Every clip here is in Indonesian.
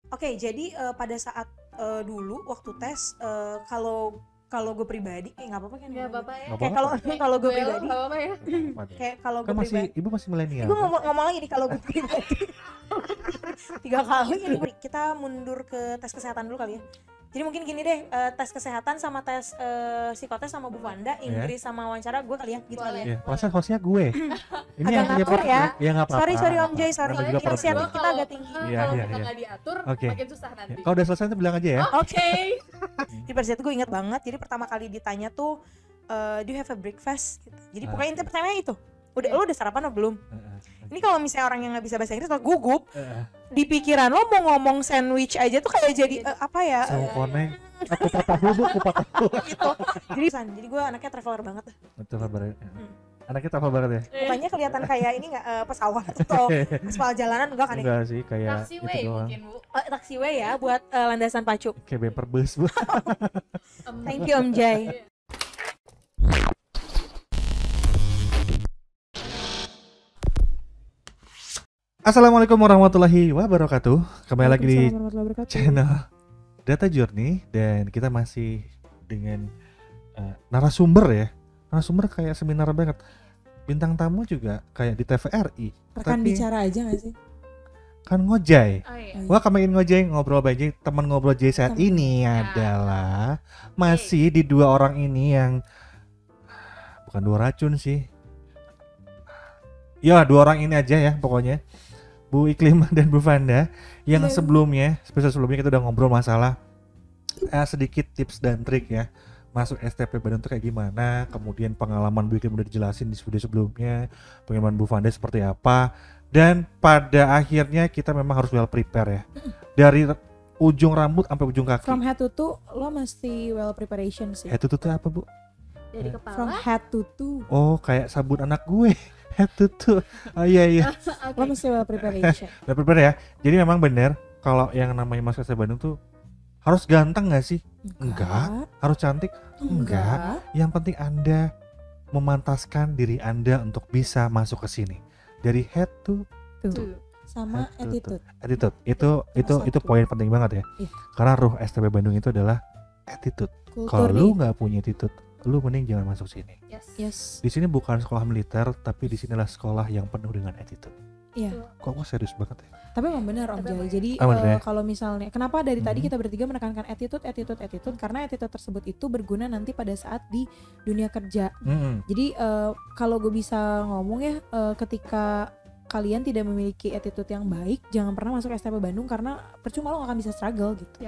Oke, jadi pada saat dulu waktu tes kalau gue pribadi nggak apa-apa kan? Nggak apa-apa ya. Kayak kalau gue pribadi, nggak apa-apa ya. kayak kalau Kan gue pribadi, ibu masih milenial. gue ngomong lagi nih kalau gue pribadi 3 kali ini kita mundur ke tes kesehatan dulu kali ya. Jadi mungkin gini deh, tes kesehatan sama tes psikotes sama Bu Vanda, Inggris sama wawancara gue kali ya, gitu kali ya. Iya, perasaan hostnya gue. Ini Agak yang punya ngatur ya. Ya nggak apa-apa. Sorry Om Jay, sorry. Namanya juga Inisiatif perempuan. kita agak tinggi. Iya, Kalau iya, kita iya. nggak diatur, Oke. makin susah nanti. Kalau udah selesai tuh bilang aja ya. Oke. Di Persiat gue ingat banget, jadi pertama kali ditanya tuh, do you have a breakfast? Gitu. Jadi pokoknya inti pertanyaannya itu, lo udah sarapan atau belum? Ini kalau misalnya orang yang nggak bisa bahasa Inggris atau gugup, di pikiran lo mau ngomong sandwich aja tuh kayak jadi apa ya? Sama koneng. Aku patah dulu. Gitu. Jadi gue anaknya traveler banget. Betul banget. Anaknya travel banget ya. Mukanya kelihatan kayak ini nggak pesawat atau aspal jalanan enggak kan? Enggak sih, kayak Taxiway itu doang. mungkin Bu. Taxiway ya buat landasan pacu. Kayak bumper bus, Bu. Thank you Om Jay. Assalamualaikum warahmatullahi wabarakatuh. Kembali lagi di channel Data Journey dan kita masih dengan narasumber ya. Narasumber kayak seminar banget. Bintang tamu juga kayak di TVRI. Rekan Tapi bicara aja nggak sih? kan ngojay. Oh iya. Wah, kemarin ngojay ngobrol aja. Teman ngobrol Jay saat ini adalah masih di dua orang ini yang bukan dua racun sih. Ya, dua orang ini aja ya pokoknya. Bu Iklim dan Bu Vanda yang sebelumnya, spesial sebelumnya kita udah ngobrol masalah sedikit tips dan trik ya masuk STP Bandung itu kayak gimana, kemudian pengalaman Bu Iklim udah dijelasin di video sebelumnya, pengalaman Bu Vanda seperti apa, dan pada akhirnya kita memang harus well prepare ya dari ujung rambut sampai ujung kaki. From head to toe lo mesti well preparation sih. Head to toe itu apa, Bu? Dari From kepala. head to toe Oh, kayak sabun anak gue. Head to toe. Oh iya. lo mesti well preparation. Well prepare ya. Jadi memang benar kalau yang namanya masuk STP Bandung tuh harus ganteng gak sih? Enggak. Harus cantik? Enggak. Yang penting Anda memantaskan diri Anda untuk bisa masuk ke sini. Dari head to Tuh. Sama head to toe. attitude. Attitude. Itu poin penting banget ya. Iya. Karena ruh STP Bandung itu adalah attitude. Kalau lu nggak punya attitude, lu mending jangan masuk sini. Yes. Di sini bukan sekolah militer, tapi di sinilah sekolah yang penuh dengan attitude. Iya. Kok gue serius banget ya? Tapi emang benar Om Jai. Jadi bener ya? kalau misalnya kenapa dari tadi kita bertiga menekankan attitude karena attitude tersebut itu berguna nanti pada saat di dunia kerja. Jadi kalau gue bisa ngomong ya, ketika kalian tidak memiliki attitude yang baik, jangan pernah masuk STP Bandung karena percuma lo gak akan bisa struggle gitu.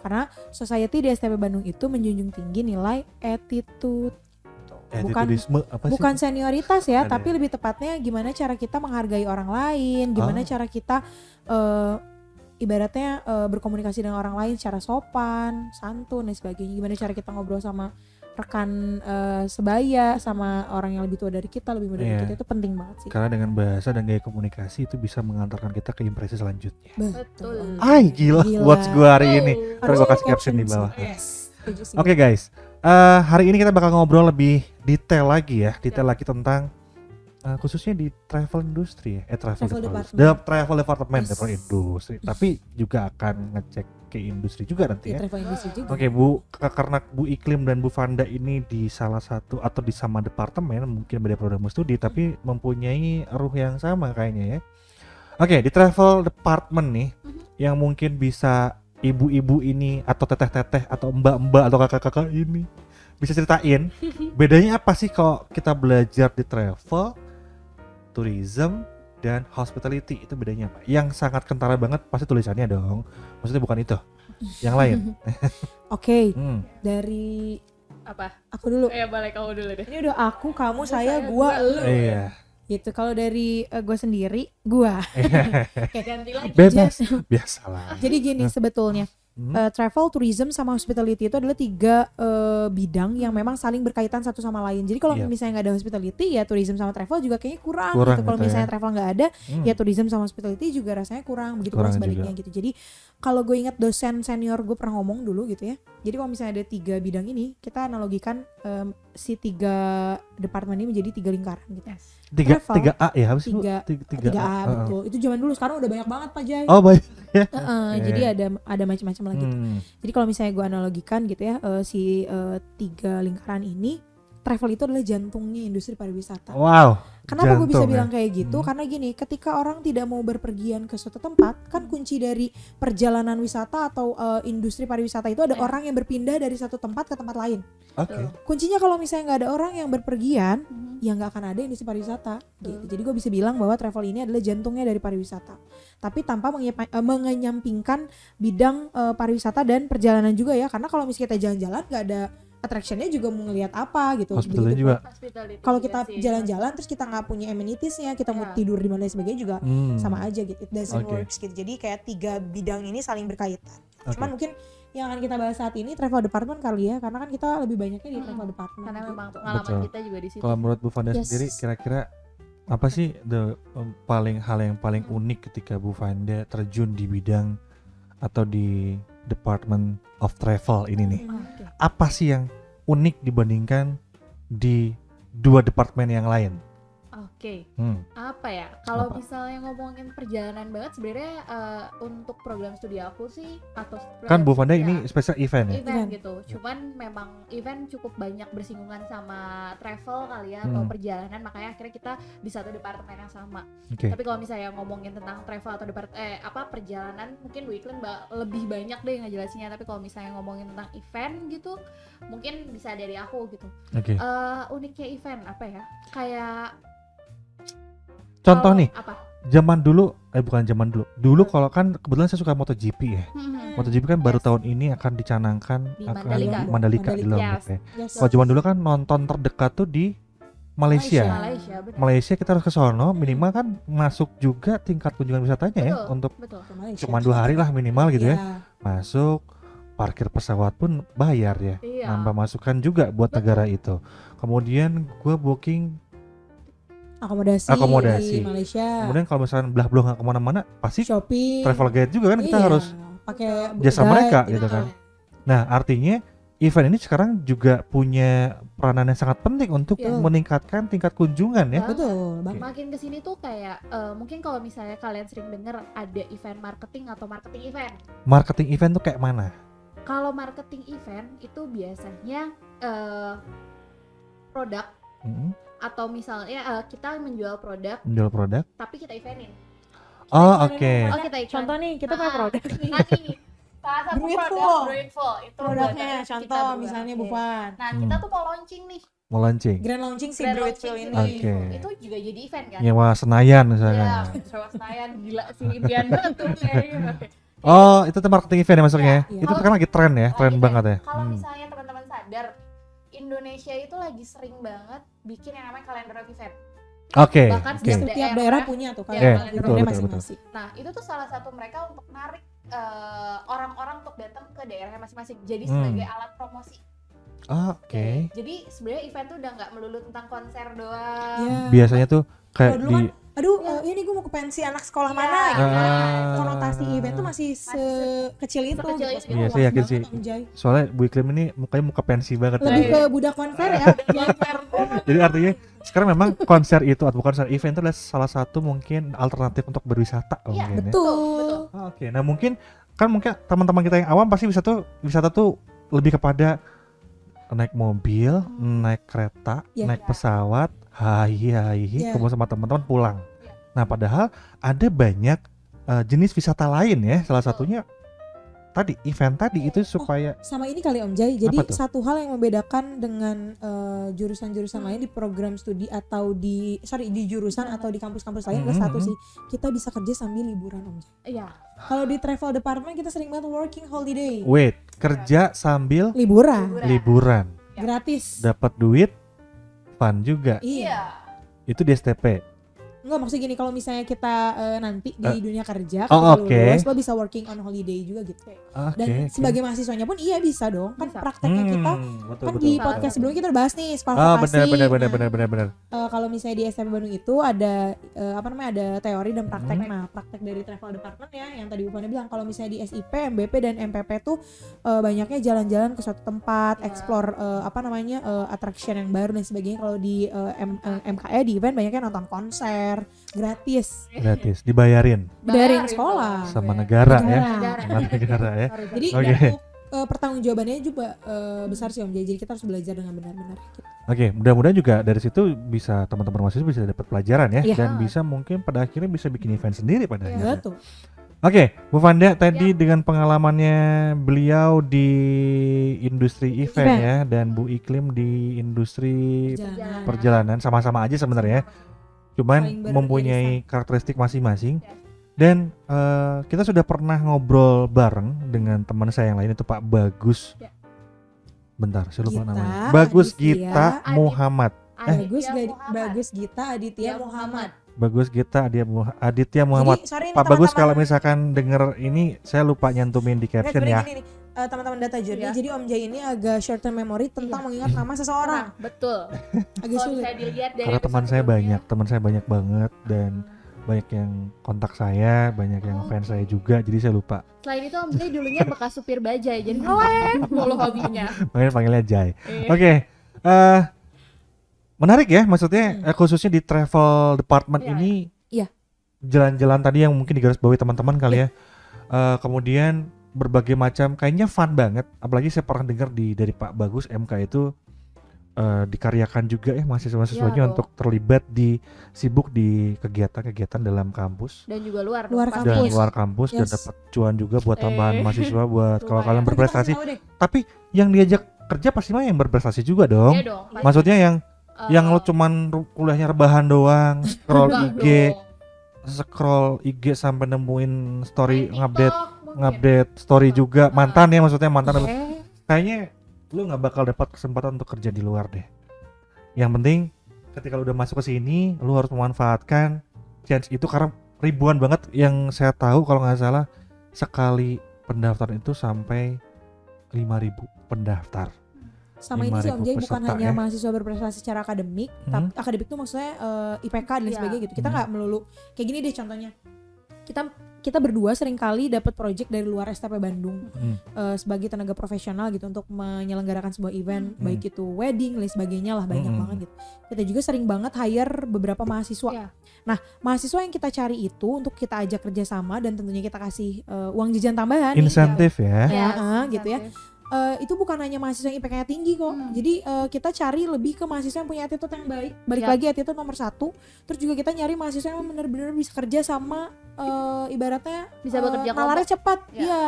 Karena society di STP Bandung itu menjunjung tinggi nilai attitude. Attitudisme apa sih? Bukan senioritas ya, Ada tapi ya? lebih tepatnya gimana cara kita menghargai orang lain, gimana cara kita ibaratnya berkomunikasi dengan orang lain secara sopan, santun dan sebagainya. Gimana cara kita ngobrol sama rekan sebaya, sama orang yang lebih tua dari kita, lebih muda dari kita, itu penting banget sih. Karena dengan bahasa dan gaya komunikasi itu bisa mengantarkan kita ke impresi selanjutnya. Betul. Ay gila, quotes gue hari ini. Ntar gue kasih caption di bawah. Yes. Oke guys, hari ini kita bakal ngobrol lebih detail lagi ya, tentang khususnya di travel industry ya, travel department, Yes. travel industri. Tapi juga akan ngecek ke industri juga nanti ya. Travel industry juga. Oke Bu, karena Bu Iklim dan Bu Vanda ini di salah satu atau di sama departemen, mungkin beda program studi, tapi mempunyai ruh yang sama kayaknya ya. Oke, di travel department nih, yang mungkin bisa ibu-ibu ini atau teteh-teteh atau mbak-mbak atau kakak-kakak ini bisa ceritain bedanya apa sih kalau kita belajar di travel, tourism, dan hospitality, itu bedanya apa? Yang sangat kentara banget pasti tulisannya dong, maksudnya bukan itu, yang lain. Oke, dari Apa? aku dulu. Boleh kamu dulu deh. Ini udah aku, kamu, saya, gua, lu. Iya. Gitu. Kalau dari gue sendiri, gua. Ganti lagi. Bebas, biasalah. Jadi gini sebetulnya, travel, tourism, sama hospitality itu adalah 3 bidang yang memang saling berkaitan satu sama lain. Jadi kalau misalnya nggak ada hospitality, ya tourism sama travel juga kayaknya kurang gitu. Kalau misalnya travel nggak ada, ya tourism sama hospitality juga rasanya kurang. Begitu pun sebaliknya juga. Gitu. Jadi kalau gue ingat dosen senior gue pernah ngomong dulu gitu ya. Jadi kalau misalnya ada 3 bidang ini, kita analogikan si 3 departemen ini menjadi 3 lingkaran gitu. Travel. 3A ya harus Tiga- 3A betul. Itu zaman dulu, sekarang udah banyak banget Pak Jai. Oh baik. Jadi ada macam-macam lagi. Jadi kalau misalnya gue analogikan gitu ya, si 3 lingkaran ini, travel itu adalah jantungnya industri pariwisata. Wow. Kenapa gue bisa jantung ya. bilang kayak gitu? Karena gini, ketika orang tidak mau berpergian ke suatu tempat, kan kunci dari perjalanan wisata atau industri pariwisata itu ada orang yang berpindah dari satu tempat ke tempat lain. Oke. Kuncinya kalau misalnya nggak ada orang yang berpergian, ya nggak akan ada industri pariwisata. Gitu. Jadi gue bisa bilang bahwa travel ini adalah jantungnya dari pariwisata. Tapi tanpa mengenyampingkan bidang pariwisata dan perjalanan juga ya. Karena kalau misalnya kita jalan-jalan nggak ada attraction-nya juga mau ngelihat apa gitu. Hospitalnya Begitu juga. Hospitality kalau juga kita sih. jalan-jalan terus kita nggak punya amenities-nya, kita mau Iya. tidur di mana dan sebagainya juga sama aja gitu. It doesn't Oke. works gitu. Jadi kayak 3 bidang ini saling berkaitan. Oke. Cuman mungkin yang akan kita bahas saat ini travel department kali ya, karena kan kita lebih banyaknya di travel department. Karena gitu. memang pengalaman Betul. kita juga di situ. Kalau menurut Bu Fanda Yes. sendiri kira-kira apa sih hal yang paling unik ketika Bu Fanda terjun di bidang atau di Department of Travel ini nih? Oke. Apa sih yang unik dibandingkan di 2 departemen yang lain? Oke. Hmm. Apa ya? Kalau Apa? misalnya ngomongin perjalanan banget sebenarnya untuk program studi aku sih atau Kan Bu Fanda ya, ini spesial event ya? event gitu. Cuman memang event cukup banyak bersinggungan sama travel kali ya atau perjalanan, makanya akhirnya kita di satu departemen yang sama. Oke. Tapi kalau misalnya ngomongin tentang travel atau perjalanan, mungkin Bu Iklim lebih banyak deh ngejelasinnya. Tapi kalau misalnya ngomongin tentang event gitu, mungkin bisa dari aku gitu. Oke. Uniknya event apa ya? Kayak Contoh kalau- nih, apa? zaman dulu, bukan zaman dulu. Dulu kalau kan kebetulan saya suka MotoGP ya. MotoGP kan baru Yes. tahun ini akan dicanangkan Di akan Mandalika. di Mandalika di Mandalika. Lombok Yes. ya. Yes. Kalau zaman dulu kan nonton terdekat tuh di Malaysia. Malaysia, benar. Malaysia kita harus ke sono, minimal kan masuk juga tingkat kunjungan wisatanya ya Betul. untuk Betul. Ke Malaysia. cuma 2 hari lah minimal gitu ya. Iya. Masuk, parkir pesawat pun bayar ya. Iya. Nambah masukan juga buat Betul. negara itu. Kemudian gua booking, di Akomodasi. Malaysia. kemudian kalau misalnya belah nggak kemana-mana, pasti Shopping. travel guide juga kan kita Iya, harus pakai jasa guide mereka gitu kan. Nah artinya event ini sekarang juga punya peranan yang sangat penting untuk Iya. meningkatkan tingkat kunjungan ya. Betul, Bang. Makin kesini tuh kayak mungkin kalau misalnya kalian sering dengar ada event marketing atau marketing event. Marketing event tuh kayak mana? Kalau marketing event itu biasanya produk Mm-mm. atau misalnya kita menjual produk Menjual produk. tapi kita eventin. Oh oke. Oh kita iklan. Contoh nih, kita punya produk nih. Nah nih, salah satu Druidful. produk Druidful itu Produknya buatan kita contoh berdua. misalnya Oke. Bufan. Nah kita tuh mau launching nih. Mau launching. Grand launching si Grand Druidful launching ini. Oke. Itu juga jadi event kan? Nyewa Senayan Ya, misalnya. sewa Senayan gila sih impian banget tuh kayaknya. Oke. Oh itu tuh marketing event ya masuknya. Iya. Itu sekarang lagi tren ya, tren Lagi banget ya. Kalau misalnya teman-teman sadar, Indonesia itu lagi sering banget bikin yang namanya calendar of event. Oke. Bahkan Oke. Setiap daerah punya tuh Iya, kalau betul, brandnya betul, masing-masing. Nah, itu tuh salah satu mereka untuk narik orang-orang untuk datang ke daerahnya masing-masing. Jadi sebagai alat promosi. Oke. Jadi sebenarnya event tuh udah nggak melulu tentang konser doang. Iya. Biasanya tuh kayak Kalau dulu di Aduh, ini gue mau ke pensi anak sekolah mana Iya. gitu. Ah. Konotasi event tuh masih sekecil itu. sekecil gitu. itu. Iya, Luas saya yakin banget, sih. Om Jai. soalnya Bu Iklim ini mukanya muka pensi banget. Lebih Iya. ke budak konser ya. Jadi artinya sekarang memang konser itu atau konser event itu adalah salah satu mungkin alternatif untuk berwisata Iya, mungkin ya. Betul. Oh, oke. Nah mungkin teman-teman kita yang awam pasti wisata tuh lebih kepada naik mobil, naik kereta, Iya. naik pesawat, Iya. kemudian sama teman-teman pulang. Iya. Nah padahal ada banyak jenis wisata lain ya. Salah satunya tadi event tadi itu supaya Sama ini kali Om Jai. Jadi Apa tuh? satu hal yang membedakan dengan jurusan-jurusan lain di program studi atau di jurusan atau di kampus-kampus lain adalah satu sih, kita bisa kerja sambil liburan Om Jai. Iya. Kalau di travel department kita sering banget working holiday. wait kerja sambil Liburan. liburan, Gratis. dapat duit, fun juga. Iya. Itu di STP. Enggak, maksudnya gini, kalau misalnya kita nanti di dunia kerja Oh, ketika lulus, lo bisa working on holiday juga gitu. Dan Oke. sebagai mahasiswanya pun iya bisa dong. Kan Bisa. prakteknya kita Betul, kan betul. di Salah podcast satu. sebelumnya kita udah bahas nih SPAL Ah, vokasi. benar. Kalau misalnya di SMP Bandung itu ada ada teori dan praktek. Nah, praktek dari travel department ya yang tadi Bu Fanda bilang, kalau misalnya di SIP, MBP dan MPP tuh banyaknya jalan-jalan ke suatu tempat, explore attraction yang baru dan sebagainya. Kalau di MKE di event banyaknya nonton konser gratis Gratis, dibayarin dari sekolah. sama negara ya. Negara. Sama negara ya. Sorry, Jadi Oke. pertanggungjawabannya juga besar sih Om Jay. Jadi kita harus belajar dengan benar-benar gitu. Oke, mudah-mudahan juga dari situ bisa teman-teman mahasiswa bisa dapat pelajaran ya, Iya. dan bisa mungkin pada akhirnya bisa bikin event sendiri pada akhirnya. Betul. Oke, Bu Fanda tadi dengan pengalamannya beliau di industri event ya, dan Bu Iklim di industri Jangan. perjalanan, sama-sama aja sebenarnya, cuman Saling mempunyai karakteristik masing-masing. Dan kita sudah pernah ngobrol bareng dengan teman saya yang lain, itu Pak Bagus. Ya. Bentar, saya lupa Gita, namanya. Bagus Aditya, Gita Muhammad. Aditya Muhammad. Bagus Gita Aditya Muhammad. Jadi, sorry nih Pak Bagus, teman-teman. kalau misalkan denger ini saya lupa nyantumin di Nggak, caption sebenarnya ya. gini nih, teman-teman data journey. Iya. Jadi Om Jay ini agak short term memory tentang mengingat nama seseorang. Betul. Agak Kalau sulit. bisa dilihat dari Karena teman episode saya sebelumnya. teman saya banyak banget, dan banyak yang kontak saya, banyak yang fans saya juga, jadi saya lupa. Selain itu Om Jay dulunya bekas supir bajai, jadi ngeles mulu hobinya. Makanya panggilnya Jai. Iya. Oke, menarik ya, maksudnya khususnya di travel department Iya, ini. Iya. Jalan-jalan tadi yang mungkin digarisbawahi teman-teman kali ya. Kemudian berbagai macam, kayaknya fun banget. Apalagi saya pernah dengar dari Pak Bagus MK itu dikaryakan juga ya mahasiswa-mahasiswanya Iya, dong. untuk terlibat sibuk di kegiatan-kegiatan dalam kampus Dan juga luar Luar pasti. dan kampus. luar kampus, dan Yes. dapat cuan juga buat tambahan mahasiswa, buat kalau Lumayan. kalian Kita berprestasi. kasih tahu deh. Tapi yang diajak kerja pasti mah yang berprestasi juga dong. Iya dong. pasti. Maksudnya yang lo Eh, cuman kuliahnya rebahan doang, scroll enggak IG, dong. scroll IG sampai nemuin story, Main ngupdate TikTok mungkin. ngupdate story juga, mantan ya, maksudnya mantan. Eh, Kayaknya lu nggak bakal dapat kesempatan untuk kerja di luar deh. Yang penting ketika lu udah masuk ke sini, lu harus memanfaatkan chance itu, karena ribuan banget yang saya tahu, kalau nggak salah sekali pendaftaran itu sampai 5.000 pendaftar. Sama ini sih Om Jay, 5.000 bukan peserta hanya ya. mahasiswa berprestasi secara akademik, tapi akademik tuh maksudnya IPK dan Iya. sebagainya gitu. Kita nggak melulu kayak gini deh contohnya. Kita berdua sering kali dapat project dari luar STP Bandung sebagai tenaga profesional gitu untuk menyelenggarakan sebuah event, baik itu wedding, lain sebagainya lah, banyak banget gitu. Kita juga sering banget hire beberapa mahasiswa. Iya. Nah, mahasiswa yang kita cari itu untuk kita ajak kerjasama dan tentunya kita kasih uang jajan tambahan nih. Insentif ya. Ya, Yes, gitu ya. insentif. Itu bukan hanya mahasiswa yang IPK-nya tinggi kok. Jadi kita cari lebih ke mahasiswa yang punya attitude yang baik. Balik Ya. lagi attitude nomor 1. Terus juga kita nyari mahasiswa yang benar-benar bisa kerja sama, ibaratnya Bisa bekerja nalarnya cepat. Ya. Iya.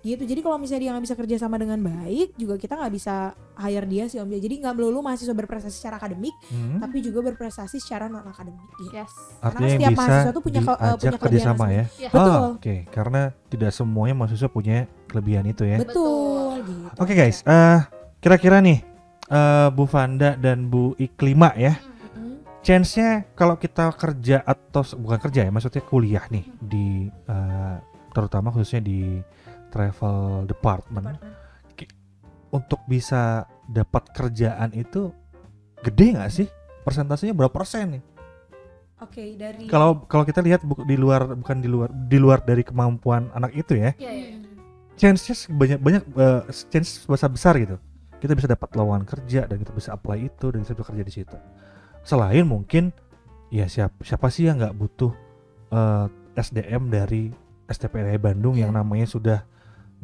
Gitu. Jadi kalau misalnya dia nggak bisa kerja sama dengan baik, juga kita nggak bisa hire dia sih Om Jay. Jadi nggak melulu mahasiswa berprestasi secara akademik, tapi juga berprestasi secara non akademik. Gitu. Yes. Artinya Karena yang setiap bisa mahasiswa tuh punya diajak kelebihan kerjasama ya. Iya. Betul. Oke, karena tidak semuanya mahasiswa punya kelebihan itu ya. Betul. Gitu. Oke guys, kira-kira nih Bu Fanda dan Bu Iklima ya, chance-nya kalau kita kerja atau bukan kerja ya, maksudnya kuliah nih di terutama khususnya di travel department, untuk bisa dapat kerjaan itu gede nggak sih? Persentasenya berapa persen nih? Oke, dari Kalau kita lihat di luar dari kemampuan anak itu ya, Iya, iya. chance-nya banyak chance besar gitu. Kita bisa dapat lowongan kerja dan kita bisa apply itu dan kita bisa kerja di situ. Selain mungkin ya siapa sih yang nggak butuh SDM dari STPDI Bandung yang namanya sudah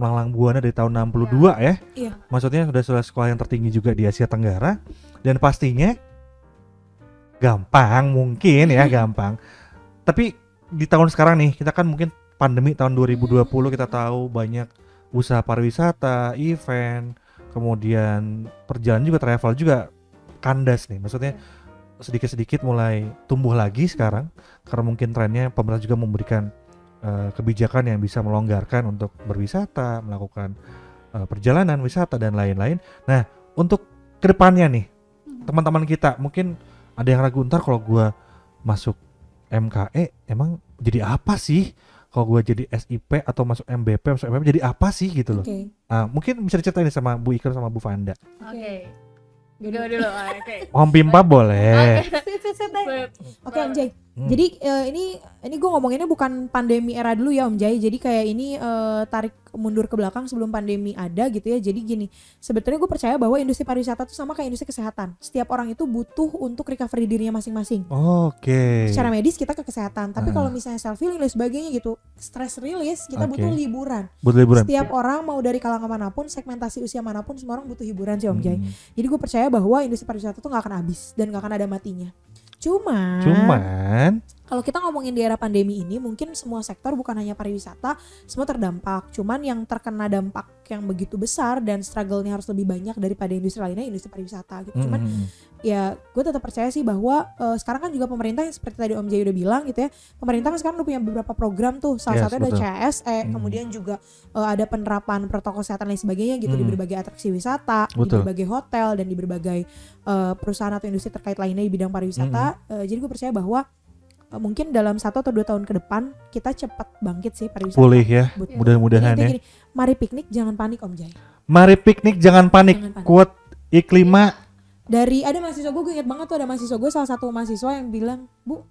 melanglang buana dari tahun 62 ya. Iya. Maksudnya sudah sekolah yang tertinggi juga di Asia Tenggara, dan pastinya gampang mungkin ya, gampang. Tapi di tahun sekarang nih, kita kan mungkin pandemi tahun 2020, kita tahu banyak usaha pariwisata, event, kemudian perjalanan juga, travel juga kandas nih. Maksudnya sedikit-sedikit mulai tumbuh lagi sekarang, karena mungkin trennya pemerintah juga memberikan kebijakan yang bisa melonggarkan untuk berwisata, melakukan perjalanan wisata dan lain-lain. Nah, untuk kedepannya nih, teman-teman kita mungkin ada yang ragu, ntar kalau gue masuk MKE emang jadi apa sih? Kalau gue jadi SIP atau masuk MBP, masuk MBP jadi apa sih gitu loh. Oke. Mungkin bisa diceritain sama Bu Iklim sama Bu Fanda. Oke. Dulu. Oke. Om Pimpa boleh. Oke Om Jai. Jadi ini gue ngomonginnya bukan pandemi era dulu ya Om Jai. Jadi kayak ini tarik mundur ke belakang sebelum pandemi ada gitu ya. Jadi gini, sebetulnya gue percaya bahwa industri pariwisata tuh sama kayak industri kesehatan. Setiap orang itu butuh untuk recovery dirinya masing-masing. Oke. Secara medis kita ke kesehatan, tapi kalau misalnya self healing dan sebagainya gitu, stress release kita butuh liburan. Butuh liburan. Setiap orang mau dari kalangan manapun, segmentasi usia manapun, semua orang butuh hiburan sih Om Jai. Jadi gue percaya bahwa industri pariwisata tuh gak akan habis dan gak akan ada matinya. Cuman kalau kita ngomongin di era pandemi ini, mungkin semua sektor bukan hanya pariwisata, semua terdampak. Cuman yang terkena dampak yang begitu besar dan struggle-nya harus lebih banyak daripada industri lainnya, industri pariwisata gitu. Cuman ya gue tetap percaya sih bahwa sekarang kan juga pemerintah yang seperti tadi Om Jai udah bilang gitu ya, pemerintah kan sekarang udah punya beberapa program tuh, salah satunya ada CSE, kemudian juga ada penerapan protokol kesehatan lain sebagainya gitu di berbagai atraksi wisata, di berbagai hotel dan di berbagai perusahaan atau industri terkait lainnya di bidang pariwisata. Jadi gue percaya bahwa mungkin dalam 1 atau 2 tahun ke depan kita cepat bangkit sih pariwisata. Pulih ya, mudah-mudahan ya. Gini, mari piknik jangan panik Om Jai. Mari piknik jangan panik. Quote Iklima. Dari ada mahasiswa gue inget banget tuh, ada mahasiswa gue, salah satu mahasiswa yang bilang, Bu,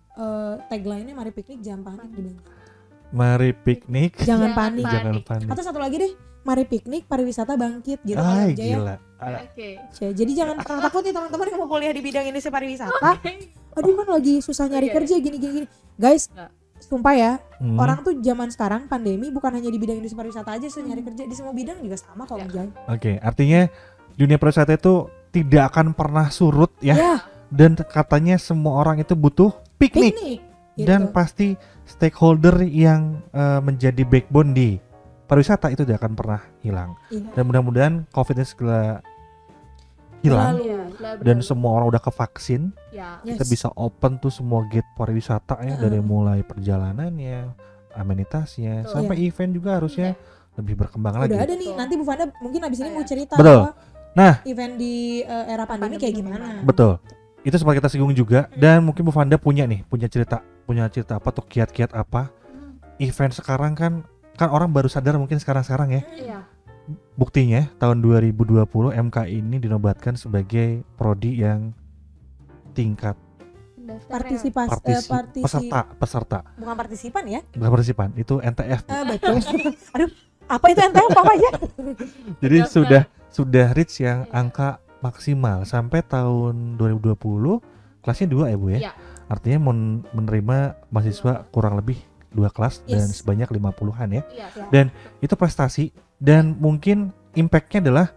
tagline-nya mari piknik jangan panik. Mari piknik jangan panik. Jangan panik. Atau satu lagi deh, mari piknik pariwisata bangkit gitu. Ay, aja ya. gila. Jadi jangan pernah takut nih teman-teman yang mau kuliah di bidang industri pariwisata. Aduh kan lagi susah nyari kerja gini. Guys, sumpah ya, orang tuh zaman sekarang pandemi bukan hanya di bidang industri pariwisata aja susah nyari kerja, di semua bidang juga sama kok Om Jai. Oke, artinya dunia pariwisata itu tidak akan pernah surut ya. Dan katanya semua orang itu butuh piknik. Dan pasti stakeholder yang menjadi backbone di pariwisata itu tidak akan pernah hilang. Dan mudah-mudahan COVID ini segera hilang dan semua orang udah kevaksin, kita bisa open tuh semua gate pariwisata ya, dari mulai perjalanannya, amenitasnya, sampai event juga harusnya lebih berkembang lagi. Udah ada nih, nanti Bu Fanda mungkin abis ini mau cerita nah event di era pandemi kayak gimana. Betul, itu sempat kita singgung juga. Dan mungkin Bu Fanda punya cerita apa tuh, kiat-kiat apa event sekarang kan orang baru sadar mungkin sekarang ya. Buktinya tahun 2020 MK ini dinobatkan sebagai prodi yang tingkat peserta. Bukan partisipan ya? Bukan partisipan, itu NTF. Betul. Aduh, apa itu NTF apa aja? Jadi sudah reach yang angka maksimal sampai tahun 2020 kelasnya 2 ya Bu ya. Artinya menerima mahasiswa kurang lebih 2 kelas dan sebanyak 50-an ya. Dan itu prestasi. Dan mungkin impactnya adalah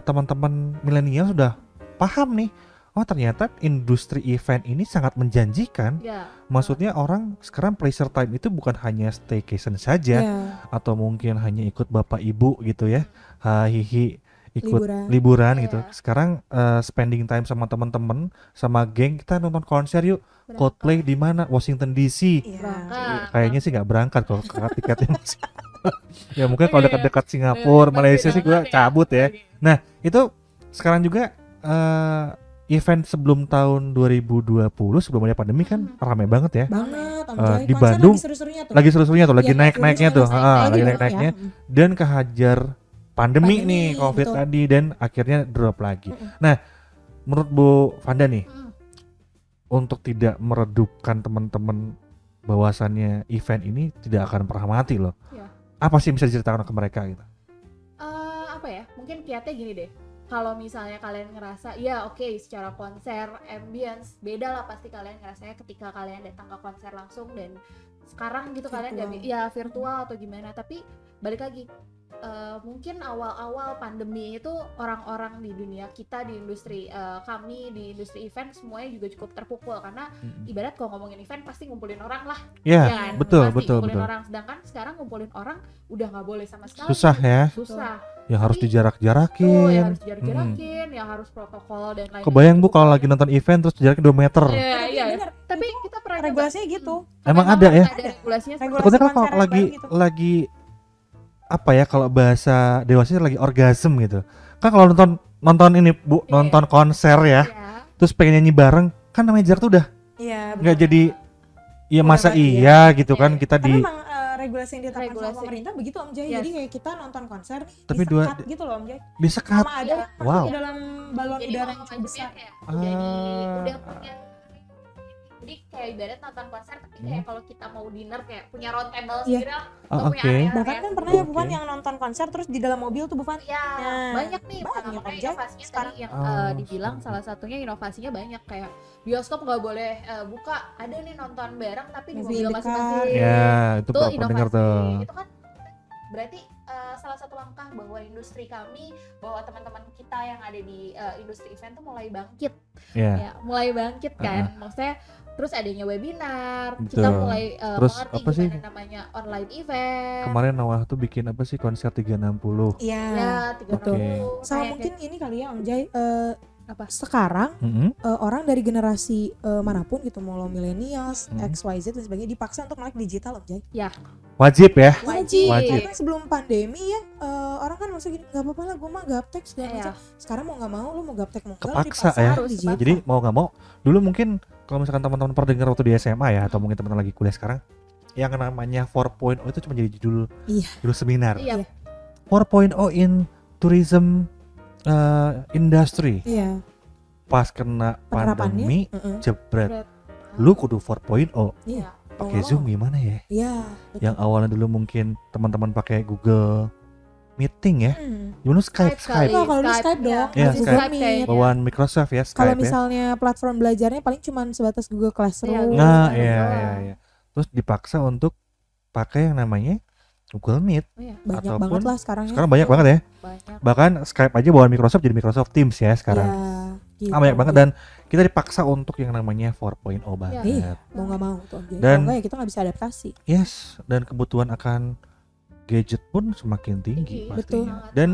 teman-teman milenial sudah paham nih, oh ternyata industri event ini sangat menjanjikan. Maksudnya orang sekarang pleasure time itu bukan hanya staycation saja, atau mungkin hanya ikut bapak ibu gitu ya, hihi ikut liburan gitu. Sekarang spending time sama teman-teman, sama geng, kita nonton konser yuk. Coldplay di mana? Washington DC. Kayaknya sih nggak berangkat kalau tiketnya masih. Ya mungkin kalau dekat-dekat Singapura, Malaysia sih gue cabut ya. Nah itu sekarang juga event sebelum tahun 2020 sebelum ada pandemi kan ramai banget ya. Di Bandung lagi seru-serunya tuh, lagi naik-naiknya tuh, lagi naik-naiknya. Dan kehajar pandemi nih COVID tadi dan akhirnya drop lagi. Nah menurut Bu Fanda nih, untuk tidak meredupkan teman-teman bahwasannya event ini tidak akan pernah mati loh. Apa sih yang bisa diceritakan ke mereka gitu? Apa ya? Mungkin kiatnya gini deh. Kalau misalnya kalian ngerasa ya oke, secara konser, ambience beda lah pasti kalian ngerasanya ketika kalian datang ke konser langsung dan sekarang gitu kalian nggak virtual atau gimana. Tapi balik lagi, mungkin awal-awal pandemi itu orang-orang di dunia kita di industri kami di industri event semuanya juga cukup terpukul karena ibarat kalau ngomongin event pasti ngumpulin orang lah. Kan? Betul. Orang, sedangkan sekarang ngumpulin orang udah nggak boleh sama sekali. Susah. Yang harus dijarak-jarakin. Yang harus dijarak-jarakin, yang harus protokol dan lain-lain. Kebayang Bu kalau lagi nonton event terus jaraknya 2 meter. Iya. Tapi kita pernah regulasinya gitu. Emang ada ya? Ada regulasinya. Takutnya kalau lagi apa ya, kalau bahasa dewasa lagi orgasm gitu. Kan kalau nonton ini Bu, nonton konser ya. Terus pengen nyanyi bareng, kan namanya jarak tuh udah nggak jadi Iya masa Udah bagian. iya gitu kan kita Karena di emang regulasi yang ditetapkan sama Regulasi. pemerintah begitu Om Jay. Yes. Jadi kayak kita nonton konser Tapi disekat gitu loh Om Jay. disekat. Sama ada Wow. di dalam balon Jadi udara kalau yang cukup macamnya besar. kayak Ah. udah punya, jadi kayak ibarat nonton konser tapi kayak kalau kita mau dinner kayak punya round table Iya. sendiri lah. Ah, Nggak punya oke. area Bahkan kayak kan pernah ya Oke. Buvan yang nonton konser terus di dalam mobil tuh Buvan. Iya, Nah, banyak nih banyak, makanya Om Jay. inovasinya Sekarang- tadi yang Oh. dibilang salah satunya inovasinya banyak kayak bioskop nggak boleh buka, ada nih nonton bareng tapi di Movie mobil in the masing-masing. Ya, itu Itu pernah dengar inovasi. tuh. Itu kan berarti salah satu langkah bahwa industri kami, bahwa teman-teman kita yang ada di industri event tuh mulai bangkit. Ya. Ya, mulai bangkit kan. Maksudnya terus adanya webinar, kita Betul. mulai Terus mengerti apa sih? gimana namanya online event. Kemarin Noah tuh bikin apa sih konser 360. Iya. Ya, 360. Sama Kayak mungkin ini kali ya Om Jay, apa? sekarang Mm-mm. orang dari generasi manapun gitu, mau lo millennials, Hmm. XYZ dan sebagainya dipaksa untuk melek digital Om Jay. Wajib ya. Wajib. Karena sebelum pandemi ya orang kan maksudnya gini, nggak apa-apa lah gue mah gaptek segala Iya. macam. Sekarang mau nggak mau lo mau gaptek mau enggak Kepaksa dipaksa ya. harus digital. Jadi mau nggak mau, dulu mungkin kalau misalkan teman-teman pernah dengar waktu di SMA ya, atau mungkin teman-teman lagi kuliah sekarang, yang namanya 4.0 itu cuma jadi judul Iya. judul seminar. Iya. 4.0 in tourism industry. Iya. Pas kena pandemi, Penerapannya, jebret. Jebret. Lu kudu 4.0. Iya. Pakai Mau Zoom nggak gimana ya? mau. Iya. betul. Yang awalnya dulu mungkin teman-teman pakai Google Meeting ya. Dulu Skype. kali. Oh, kalau dulu Skype dong. Iya, Masih Skype. Google Meet. Bawaan Microsoft ya, Kalau Skype ya. misalnya platform belajarnya paling cuma sebatas Google Classroom. Iya, Nah, Google iya doang. iya iya. Terus dipaksa untuk pakai yang namanya Google Meet. Iya, Banyak Ataupun banget lah sekarang ya. Sekarang banyak banget ya. banyak. Bahkan Skype aja bawaan Microsoft jadi Microsoft Teams ya sekarang. Iya, gitu. Banyak banget dan kita dipaksa untuk yang namanya 4.0 banget. Iya. Mau nggak mau tuh. Jadi Dan- kalau nggak ya kita nggak bisa adaptasi. Yes, dan kebutuhan akan gadget pun semakin tinggi Tinggi, pastinya. betul. Dan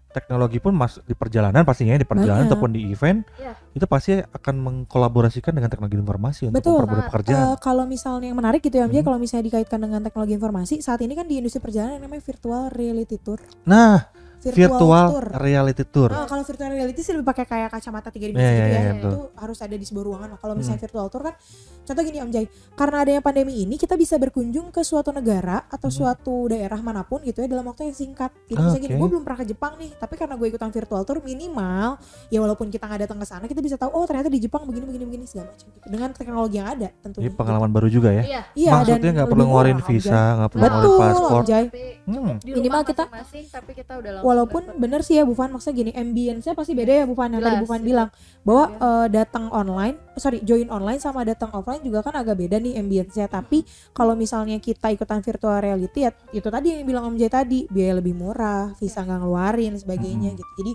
teknologi pun di perjalanan pastinya di perjalanan Banyak. ataupun di event Iya. itu pasti akan mengkolaborasikan dengan teknologi informasi untuk Betul. mempermudah pekerjaan. Kalau misalnya yang menarik gitu ya Om Jay, Hmm. kalau misalnya dikaitkan dengan teknologi informasi, saat ini kan di industri perjalanan yang namanya virtual reality tour. Nah, virtual tour. reality tour. Kalau virtual reality sih lebih pakai kayak kacamata 3 Iya, dimensi gitu iya, ya. iya, betul. Itu harus ada di sebuah ruangan. Kalau misalnya virtual tour kan, contoh gini Om Jay, karena adanya pandemi ini kita bisa berkunjung ke suatu negara atau suatu daerah manapun gitu ya dalam waktu yang singkat. Jadi misalnya gini, Oke. gue belum pernah ke Jepang nih, tapi karena gue ikutan virtual tour minimal, ya walaupun kita nggak datang ke sana, kita bisa tahu oh ternyata di Jepang begini segala macam gitu. Dengan teknologi yang ada tentunya. Jadi pengalaman baru juga ya. Iya. Iya, Maksudnya dan nggak perlu lebih ngeluarin murah, Om visa, Jay. nggak perlu ngeluarin Betul, paspor. Om Jay. Tapi Hmm. cukup di Minimal rumah kita- masing-masing, tapi kita udah langsung Walaupun dapet. bener sih ya Bufan, maksudnya gini, ambience-nya pasti beda ya Bufan, yang tadi Jelas, Bufan iya. bilang bahwa Iya. datang online, join online sama datang offline juga kan agak beda nih ambience-nya. Tapi kalau misalnya kita ikutan virtual reality ya itu tadi yang bilang Om Jay tadi, biaya lebih murah, visa nggak ngeluarin sebagainya gitu. Jadi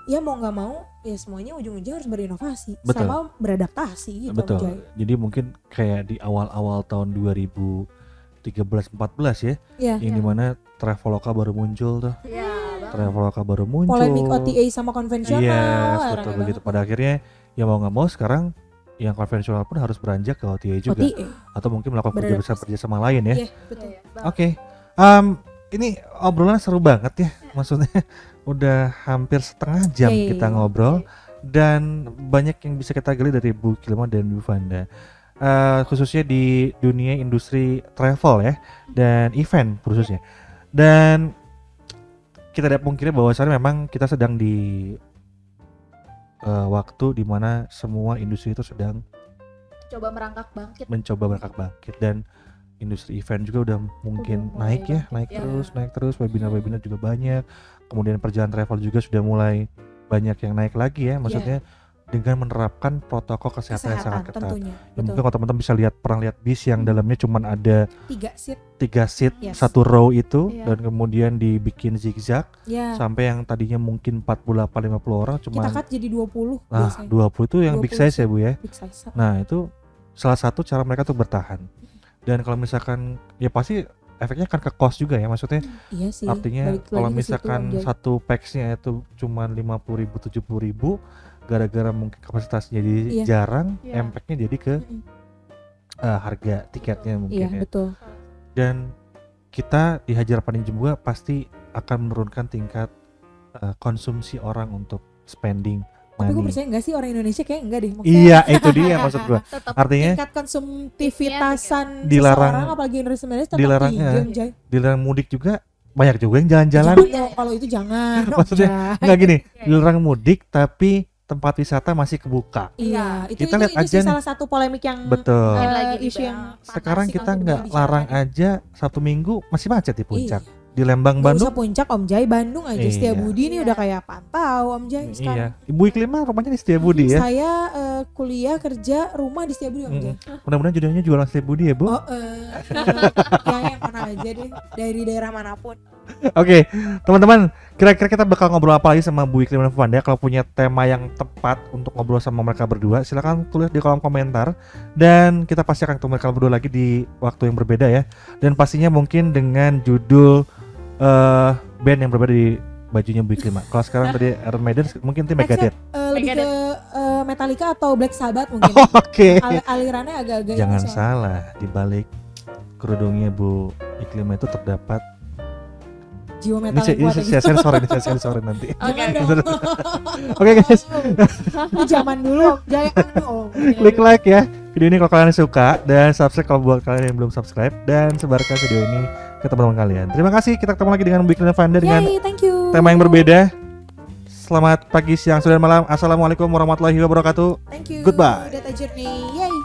ya mau nggak mau ya semuanya ujung-ujungnya harus berinovasi Betul. sama beradaptasi gitu Om Betul. Jay. Jadi mungkin kayak di awal-awal tahun 2013-14 ya, Iya. yang dimana Traveloka baru muncul tuh. Iya, banget. Traveloka baru muncul. Polemik OTA sama konvensional. Yes, rame betul banget. begitu. Pada akhirnya ya mau nggak mau sekarang yang konvensional pun harus beranjak ke OTA juga, OTA. atau mungkin melakukan Beradaptasi. kerjasama lain ya. Iya, betul. Iya, banget. Oke, ini obrolan seru banget ya, maksudnya udah hampir setengah jam Iya, iya, kita iya. ngobrol dan banyak yang bisa kita gali dari Bu Kilma dan Bu Vanda. Khususnya di dunia industri travel ya dan event khususnya. Dan kita tidak pungkiri bahwasannya memang kita sedang di waktu dimana semua industri itu sedang Coba merangkak bangkit. mencoba berkak bangkit dan industri event juga udah mungkin Udah mulai naik ya, bangkit, naik terus, webinar-webinar juga banyak. Kemudian perjalanan travel juga sudah mulai banyak yang naik lagi ya, maksudnya dengan menerapkan protokol kesehatan yang sangat ketat. tentunya. Ya, Betul. mungkin kalau teman-teman bisa pernah lihat bis yang dalamnya cuman ada 3 seat. 3 seat, Yes. satu row itu, Iya. dan kemudian dibikin zigzag Ya. sampai yang tadinya mungkin 48-50 orang Kita cuma cut jadi 20 nah biasanya. 20 itu yang big 20 size ya Bu ya. Big size. Nah itu salah satu cara mereka untuk bertahan. Dan kalau misalkan ya pasti efeknya akan ke cost juga ya, maksudnya Iya sih. artinya balik kalau lagi ke situ, misalkan Om Jay. satu packsnya itu cuma 50.000 70.000 gara-gara mungkin kapasitasnya jadi Iya. jarang, Iya. impactnya jadi ke Mm-mm. harga tiketnya mungkin Iya, ya. betul. Dan kita di Hajar Panding juga pasti akan menurunkan tingkat konsumsi orang untuk spending Tapi gue money. percaya nggak sih orang Indonesia kayak enggak deh. Maksudnya Iya, itu dia maksud gua. Tetap Artinya tingkat konsumtivitasan Dilarang- seseorang apalagi generasi milenial tetap dilarang, tinggi, ya. Om Jay. dilarang mudik juga banyak juga yang jalan-jalan. Jangan dong, kalau itu jangan. Om Maksudnya Jay. Enggak gini, dilarang mudik tapi tempat wisata masih kebuka. Iya, Kita lihat itu aja sih nih. salah satu polemik yang Betul. Yang lagi isu yang dibahas. Sekarang panas kita yang nggak dibicarakan larang ya. aja Sabtu Minggu masih macet di puncak. Di Lembang, Nggak Bandung. usah puncak Om Jay, Bandung aja Iya. Setiabudi ini Iya. udah kayak pantau Om Jay Iya. sekarang. Ibu Iklim mah rumahnya di Setiabudi ya. Saya kuliah kerja rumah di Setiabudi Om Jay. Mudah-mudahan jodohnya jualan Setiabudi ya, Bu. Oh, yang mana aja deh, dari daerah manapun. Oke, teman-teman, kira-kira kita bakal ngobrol apa lagi sama Bu Iklim dan Bu Fanda? Kalau punya tema yang tepat untuk ngobrol sama mereka berdua, silakan tulis di kolom komentar dan kita pasti akan ketemu mereka berdua lagi di waktu yang berbeda ya. Dan pastinya mungkin dengan judul band yang berbeda di bajunya Bu Iklim. Kalau sekarang tadi Iron Maiden, mungkin tim Megadeth. Lebih ke Metallica atau Black Sabbath mungkin. Oke. Alirannya agak-agak Jangan ini, salah, di balik kerudungnya Bu Iklim itu terdapat jiwa ini metal yang kuat saya aja. sensor nanti. Oke. Jangan dong. Oke guys, Ini zaman dulu, jangan dong. klik like ya video ini kalau kalian suka dan subscribe kalau buat kalian yang belum subscribe dan sebarkan video ini ke teman-teman kalian. Terima kasih, kita ketemu lagi dengan Bu Iklim dan Fanda dengan Yay, thank you. tema yang berbeda. Selamat pagi, siang, sore, dan malam. Assalamualaikum warahmatullahi wabarakatuh. Thank you. Goodbye. Data Journey. Yay.